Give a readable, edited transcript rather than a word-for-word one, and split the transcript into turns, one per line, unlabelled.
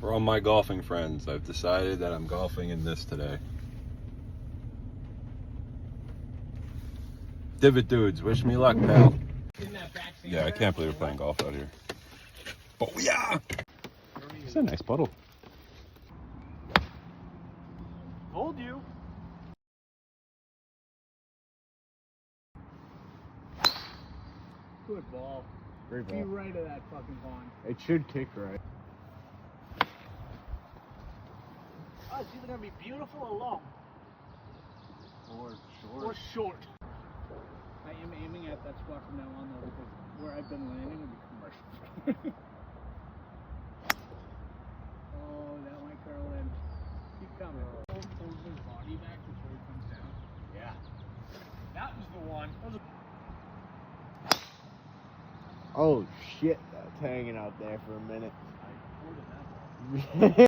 For all my golfing friends, I've decided that I'm golfing in this today. Divot dudes, wish me luck, pal. Yeah, I can't believe we're playing golf out here. Oh yeah! It's a nice puddle.
Told you. Good ball.
Great
Be
ball.
right of that fucking pond.
It should kick right.
Oh, it's either gonna be beautiful or long.
Or
Or short. I am aiming at that spot from now on though, because where I've been landing will be commercial. Oh, that might curl in. Keep coming. Hold his body back before he comes down.
Yeah.
That was the one. That was
Oh shit, that's hanging out there for a minute.
I ordered that ball.